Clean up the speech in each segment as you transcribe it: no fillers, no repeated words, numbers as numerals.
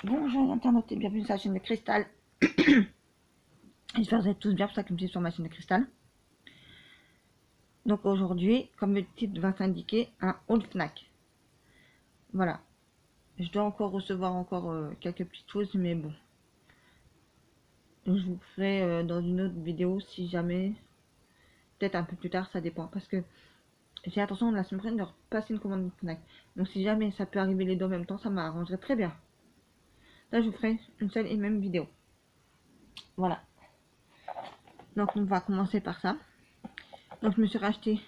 Bonjour internautes et bienvenue sur la chaîne de Cristal. J'espère que vous êtes tous bien pour ça que je me suis sur ma chaîne de Cristal. Donc aujourd'hui, comme le titre va s'indiquer, un haul Fnac. Voilà. Je dois encore recevoir quelques petites choses, mais bon. Je vous ferai dans une autre vidéo si jamais. Peut-être un peu plus tard, ça dépend. Parce que j'ai l'intention la semaine prochaine de repasser une commande Fnac. Donc si jamais ça peut arriver les deux en même temps, ça m'arrangerait très bien. Là, je vous ferai une seule et même vidéo. Voilà. Donc on va commencer par ça. Donc je me suis racheté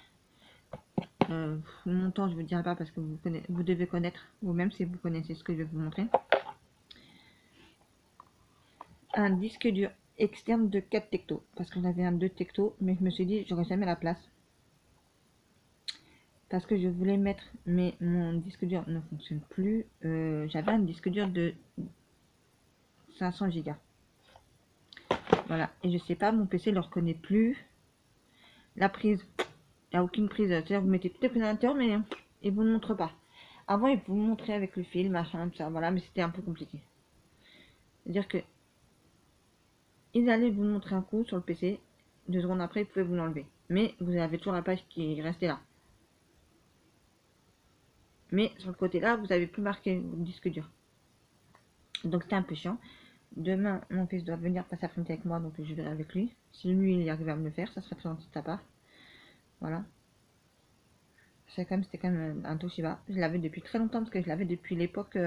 le montant, je ne vous dirai pas parce que vous devez connaître vous-même si vous connaissez ce que je vais vous montrer. Un disque dur externe de 4 tectos parce que j'avais un 2 tectos, mais je me suis dit j'aurais jamais la place parce que je voulais mettre, mais mon disque dur ne fonctionne plus. J'avais un disque dur de 500 Go. Voilà, et je sais pas, mon PC ne le reconnaît plus. La prise, il n'y a aucune prise. C'est-à-dire vous mettez toutes les prises à l'intérieur, mais il vous le montre pas. Avant, il vous montrait avec le fil, machin, tout ça, voilà, mais c'était un peu compliqué. C'est-à-dire que ils allaient vous montrer un coup sur le PC, 2 secondes après, ils pouvaient vous l'enlever. Mais vous avez toujours la page qui restait là. Mais sur le côté là, vous avez plus marqué le disque dur. Donc c'était un peu chiant. Demain, mon fils doit venir passer après-midi avec moi, donc je verrai avec lui. Si lui, il arrive à me le faire, ça serait très gentil de sa part. Voilà. C'était quand même un Toshiba. Je l'avais depuis très longtemps, parce que je l'avais depuis l'époque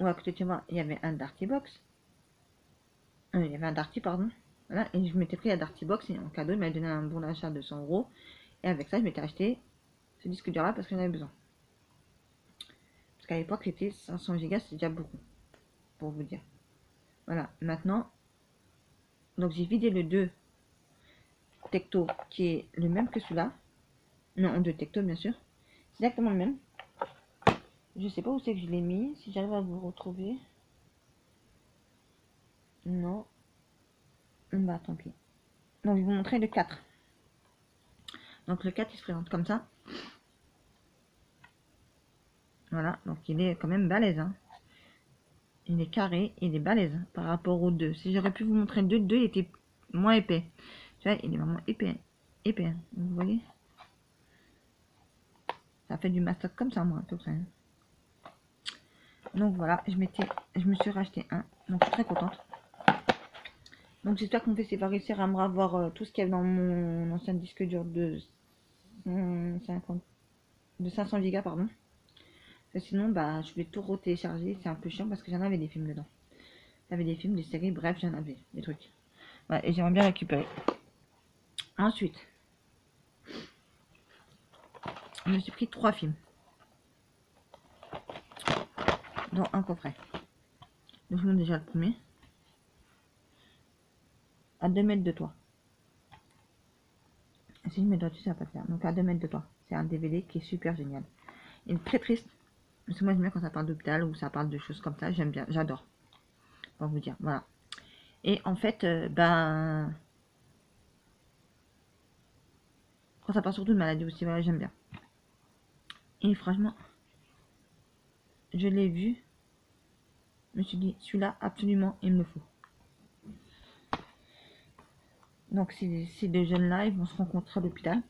où à côté de chez moi, il y avait un Darty Box. Il y avait un Darty, pardon. Voilà, et je m'étais pris la Darty Box et en cadeau, il m'a donné un bon d'achat de 100 €. Et avec ça, je m'étais acheté ce disque dur là parce que j'en avais besoin. Parce qu'à l'époque, c'était 500 Go, c'est déjà beaucoup, pour vous dire. Voilà, maintenant, donc j'ai vidé le 2 Tecto qui est le même que celui-là. Non, en 2 Tecto, bien sûr. C'est exactement le même. Je sais pas où c'est que je l'ai mis, si j'arrive à vous retrouver. Non. Bah, tant pis. Donc, je vais vous montrer le 4. Donc, le 4, il se présente comme ça. Voilà, donc il est quand même balèze. Hein. Il est carré, il est balèze par rapport au 2. Si j'aurais pu vous montrer le 2, le 2 il était moins épais. Tu vois, il est vraiment épais. Épais, hein. Vous voyez? Ça fait du mastoc comme ça, moi, à peu près. Donc voilà, je me suis racheté un. Donc je suis très contente. Donc j'espère que mon PC va réussir à me revoir tout ce qu'il y avait dans mon ancien disque dur de 500 Go, pardon. Parce que sinon, bah, je vais tout retélécharger. C'est un peu chiant parce que j'en avais des films dedans. J'avais des films, des séries, bref, j'en avais des trucs. Ouais, et j'aimerais bien récupérer. Ensuite, je me suis pris 3 films, dont un coffret. Donc je vous montre déjà le premier. À 2 mètres de toi. Si je mets doigts dessus, ça va pas le faire. Donc à 2 mètres de toi. C'est un DVD qui est super génial. Il est très triste. Parce que moi j'aime bien quand ça parle d'hôpital ou ça parle de choses comme ça. J'aime bien, j'adore. Pour vous dire, voilà. Et en fait, ben... Quand ça parle surtout de maladie aussi, voilà, j'aime bien. Et franchement, je l'ai vu. Je me suis dit, celui-là, absolument, il me le faut. Donc ces deux jeunes-là, ils vont se rencontrer à l'hôpital.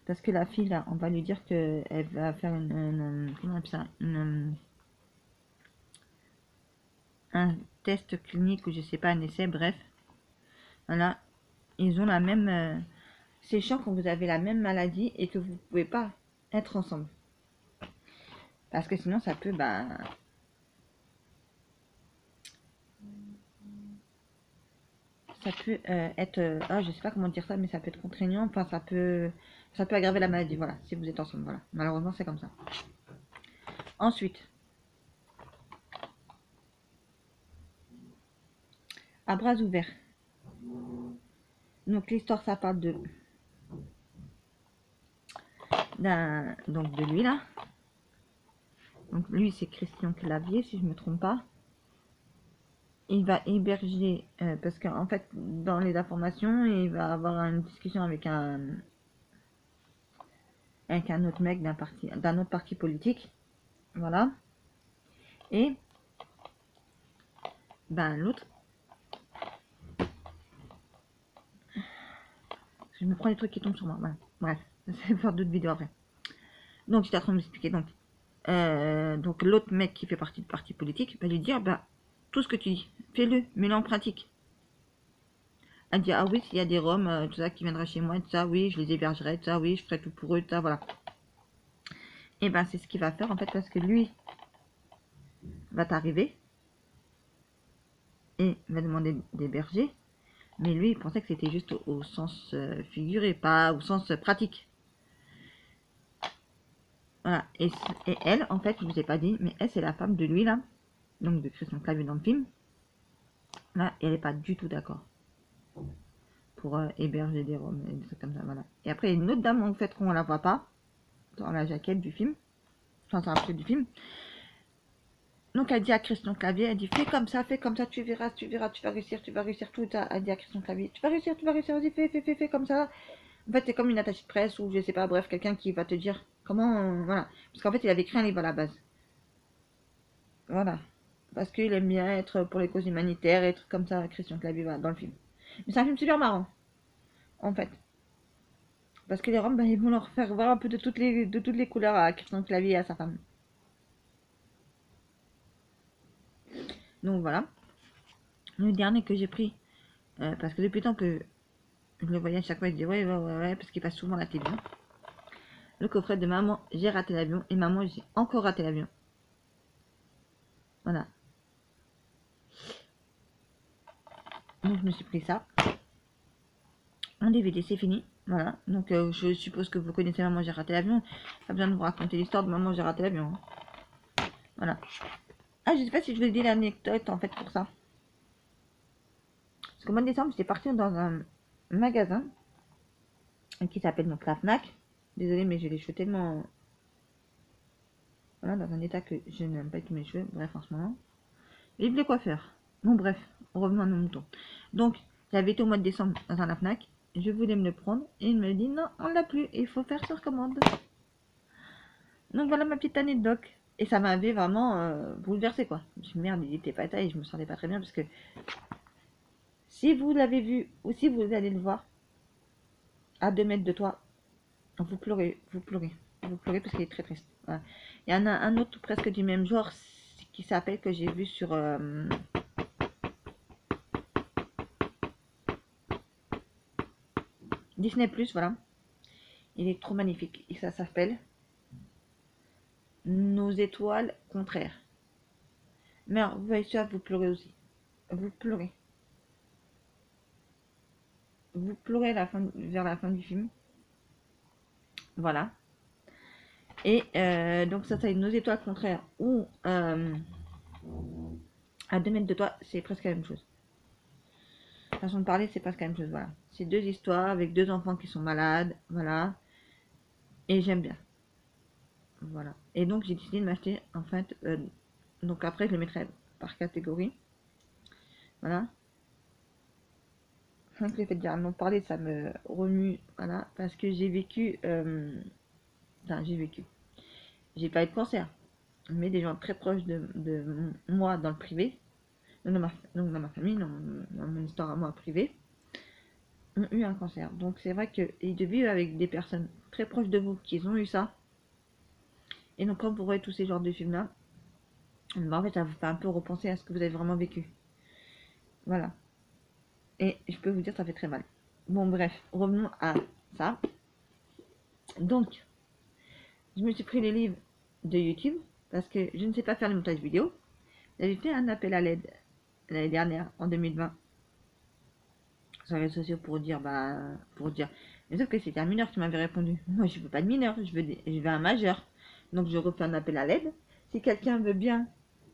Parce que la fille, là, on va lui dire qu'elle va faire comment on appelle ça, un test clinique ou je sais pas, un essai, bref. Voilà, ils ont la même... c'est chiant quand vous avez la même maladie et que vous pouvez pas être ensemble. Parce que sinon, ça peut, bah... ça peut être... ah, je sais pas comment dire ça, mais ça peut être contraignant. Enfin, ça peut aggraver la maladie, voilà, si vous êtes ensemble, voilà. Malheureusement, c'est comme ça. Ensuite, à bras ouverts. Donc l'histoire, ça parle donc de lui là. Donc lui c'est Christian Clavier si je me trompe pas. Il va héberger parce qu'en fait dans les informations il va avoir une discussion avec avec un autre mec d'un autre parti politique. Voilà. Et ben l'autre, je me prends les trucs qui tombent sur moi. Voilà. Bref, je vais faire d'autres vidéos après. Donc j'étais en train de m'expliquer. Donc l'autre mec qui fait partie du parti politique va lui dire, bah tout ce que tu dis, fais-le, mets-le en pratique. Elle dit, ah oui, s'il y a des Roms, tout ça, qui viendraient chez moi, tout ça, oui, je les hébergerai, tout ça, oui, je ferai tout pour eux, tout ça, voilà. Et ben c'est ce qu'il va faire en fait, parce que lui va t'arriver et va demander d'héberger, mais lui il pensait que c'était juste au sens figuré, pas au sens pratique. Voilà, et elle, en fait, je vous ai pas dit, mais elle c'est la femme de lui là, donc de Christian Clavier dans le film. Là, elle est pas du tout d'accord pour héberger des Roms et des trucs comme ça, voilà. Et après, il y a une autre dame, en fait, qu'on la voit pas dans la jaquette du film, enfin, c'est un peu du film. Donc, elle dit à Christian Clavier, elle dit, fais comme ça, tu verras, tu vas réussir tout. Elle dit à Christian Clavier, tu vas réussir, vas-y, fais comme ça. En fait, c'est comme une attachée de presse ou je sais pas, bref, quelqu'un qui va te dire comment, voilà. Parce qu'en fait, il avait écrit un livre à la base. Voilà. Parce qu'il aime bien être pour les causes humanitaires et trucs comme ça, Christian Clavier, voilà, dans le film. Mais c'est un film super marrant, en fait. Parce que les Roms, ben, ils vont leur faire voir un peu de toutes les couleurs à Christian Clavier et à sa femme. Donc voilà. Le dernier que j'ai pris, parce que depuis le temps que je le voyais à chaque fois, il disait ouais, parce qu'il passe souvent à la télévision. Le coffret de Maman, j'ai raté l'avion, et Maman, j'ai encore raté l'avion. Voilà. Donc je me suis pris ça. En DVD, c'est fini. Voilà. Donc je suppose que vous connaissez Maman, j'ai raté l'avion. Pas besoin de vous raconter l'histoire de Maman, j'ai raté l'avion. Hein. Voilà. Ah, je sais pas si je vous ai dit l'anecdote en fait pour ça. Parce qu'au mois de décembre, j'étais partie dans un magasin qui s'appelle donc la Fnac. Désolée, mais j'ai les cheveux tellement... Voilà, dans un état que je n'aime pas tous mes cheveux. Bref, en ce moment. Vive les coiffeurs. Bon, bref, revenons à nos moutons. Donc, j'avais été au mois de décembre dans la Fnac. Je voulais me le prendre. Et il me dit, non, on l'a plus. Il faut faire sur commande. Donc, voilà ma petite anecdote. Et ça m'avait vraiment bouleversé, quoi. Je me suis dit, merde, il était pas taille. Je me sentais pas très bien parce que si vous l'avez vu ou si vous allez le voir à 2 mètres de toi, vous pleurez parce qu'il est très triste. Voilà. Il y en a un autre presque du même genre qui s'appelle que j'ai vu sur Disney+, voilà. Il est trop magnifique et ça s'appelle Nos étoiles contraires. Mais alors, vous voyez ça, vous pleurez aussi. Vous pleurez. Vous pleurez vers la fin du film. Voilà. Et donc ça c'est Nos étoiles contraires ou à 2 mètres de toi, c'est presque la même chose. Façon de parler, c'est presque la même chose, voilà. C'est 2 histoires avec 2 enfants qui sont malades, voilà. Et j'aime bien. Voilà. Et donc j'ai décidé de m'acheter, en fait, donc après je le mettrai par catégorie. Voilà. Rien que le fait de dire non parler, ça me remue, voilà. Parce que j'ai vécu, enfin j'ai pas eu de cancer. Mais des gens très proches de moi dans le privé, donc dans ma famille, dans mon histoire à moi privée, ont eu un cancer. Donc c'est vrai que et de vivre avec des personnes très proches de vous qui ont eu ça, et donc quand vous voyez tous ces genres de films là, bah, en fait ça vous fait un peu repenser à ce que vous avez vraiment vécu. Voilà. Et je peux vous dire ça fait très mal. Bon bref, revenons à ça. Donc, je me suis pris les livres de YouTube parce que je ne sais pas faire le montage vidéo. J'avais fait un appel à l'aide l'année dernière, en 2020, sur les réseaux sociaux pour dire, mais sauf que c'était un mineur qui m'avait répondu. Moi, je veux pas de mineur, je veux un majeur. Donc, je refais un appel à l'aide. Si quelqu'un veut bien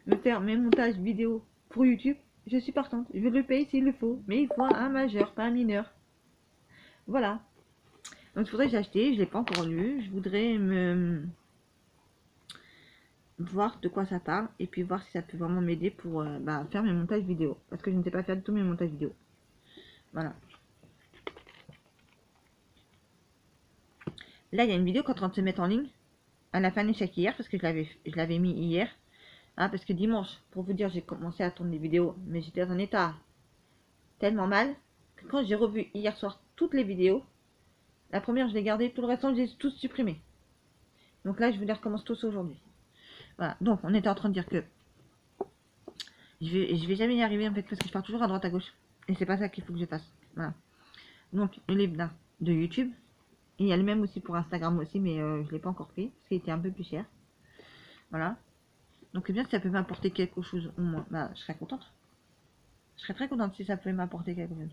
me faire mes montages vidéo pour YouTube, je suis partante. Je le paye s'il le faut. Mais il faut un majeur, pas un mineur. Voilà. Donc, il faudrait que j'ai acheté. Je l'ai pas encore lu. Je voudrais voir de quoi ça parle. Et puis voir si ça peut vraiment m'aider pour faire mes montages vidéo. Parce que je ne sais pas faire tous mes montages vidéo. Voilà. Là, il y a une vidéo qui est en train de se mettre en ligne. Elle a fait un échec hier parce que je l'avais mis hier. Hein, parce que dimanche, pour vous dire, j'ai commencé à tourner des vidéos, mais j'étais dans un état tellement mal que quand j'ai revu hier soir toutes les vidéos, la première je l'ai gardée, tout le restant je les ai tous supprimés. Donc là, je les recommence tous aujourd'hui. Voilà, donc on était en train de dire que je vais jamais y arriver en fait parce que je pars toujours à droite à gauche. Et c'est pas ça qu'il faut que je fasse. Voilà. Donc le livre là, de YouTube. Et il y a le même aussi pour Instagram aussi, mais je l'ai pas encore pris parce qu'il était un peu plus cher. Voilà. Donc c'est bien si ça peut m'apporter quelque chose au moins. Bah, je serais contente. Je serais très contente si ça pouvait m'apporter quelque chose.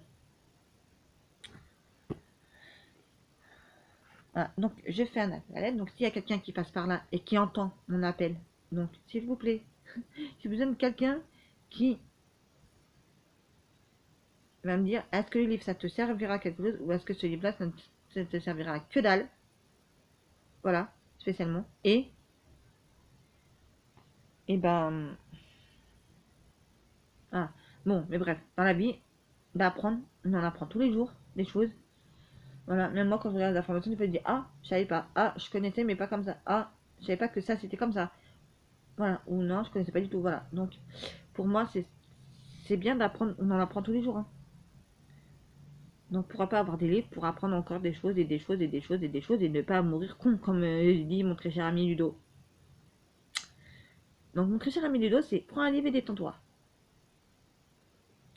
Voilà. Donc je fais un appel à l'aide. Donc s'il y a quelqu'un qui passe par là et qui entend mon appel, donc s'il vous plaît, j'ai besoin de quelqu'un qui va me dire est-ce que le livre ça te servira à quelque chose ou est-ce que ce livre là ça te servira à que dalle. Voilà, spécialement. Et ben. Ah, bon, mais bref, dans la vie, d'apprendre, on en apprend tous les jours des choses. Voilà, même moi quand je regarde des informations, je peux dire ah, je savais pas, ah, je connaissais mais pas comme ça, ah, je savais pas que ça c'était comme ça. Voilà, ou non, je connaissais pas du tout. Voilà, donc pour moi, c'est bien d'apprendre, on en apprend tous les jours. Hein. Donc pourquoi pas avoir des livres pour apprendre encore des choses et des choses et des choses et des choses et ne pas mourir con, comme dit mon très cher ami Ludo. Donc mon très cher ami Ludo, c'est prends un livre et détends-toi.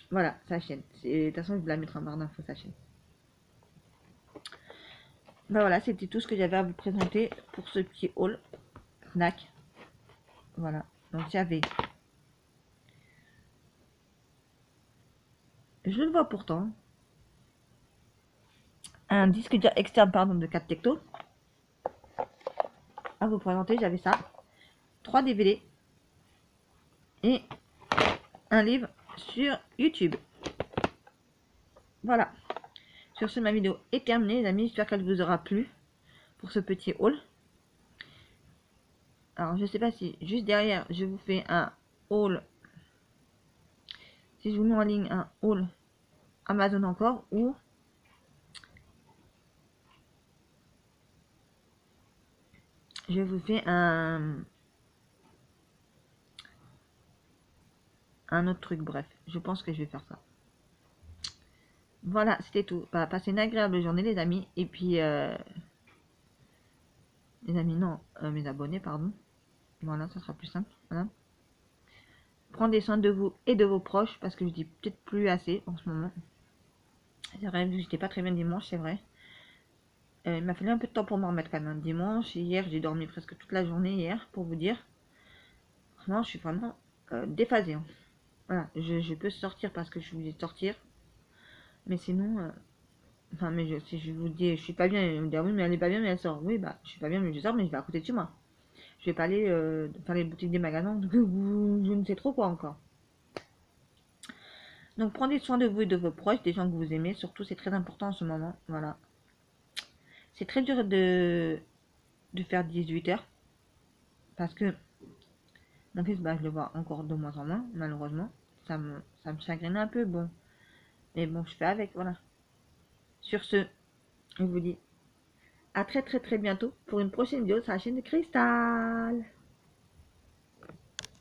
Voilà, sa chaîne. De toute façon, je vais la mettre en barre d'infos, sa chaîne. Ben voilà, c'était tout ce que j'avais à vous présenter pour ce petit haul Fnac. Voilà, donc j'avais, je le vois pourtant, un disque dur externe pardon, de 4 Tecto à vous présenter. J'avais ça, 3 DVD et un livre sur YouTube. Voilà, sur ce ma vidéo est terminée les amis, j'espère qu'elle vous aura plu pour ce petit haul. Alors je sais pas si juste derrière je vous fais un haul, si je vous mets en ligne un haul Amazon encore, ou je vous fais un autre truc. Bref, je pense que je vais faire ça. Voilà, c'était tout. Bah, passez une agréable journée les amis. Et puis les amis non, mes abonnés pardon. Voilà, ça sera plus simple. Voilà. Prenez soin de vous et de vos proches parce que je dis peut-être plus assez en ce moment. C'est vrai, vu que j'étais pas très bien dimanche, c'est vrai. Il m'a fallu un peu de temps pour me remettre quand même. Dimanche, hier, j'ai dormi presque toute la journée hier, pour vous dire. Vraiment, je suis vraiment déphasée. Hein. Voilà, je peux sortir parce que je suis obligée de sortir. Mais sinon, enfin, mais si je vous dis je suis pas bien, elle me dit oui, mais elle est pas bien, mais elle sort. Oui, bah, je suis pas bien, mais je sors, mais je vais à côté de chez moi. Je vais pas aller faire les boutiques des magasins, je ne sais trop quoi encore. Donc prenez soin de vous et de vos proches, des gens que vous aimez, surtout c'est très important en ce moment. Voilà. C'est très dur de faire 18 heures parce que mon fils, bah, je le vois encore de moins en moins, malheureusement. Ça me chagrine un peu, bon. Mais bon, je fais avec, voilà. Sur ce, je vous dis à très très très bientôt pour une prochaine vidéo sur la chaîne de Cristal.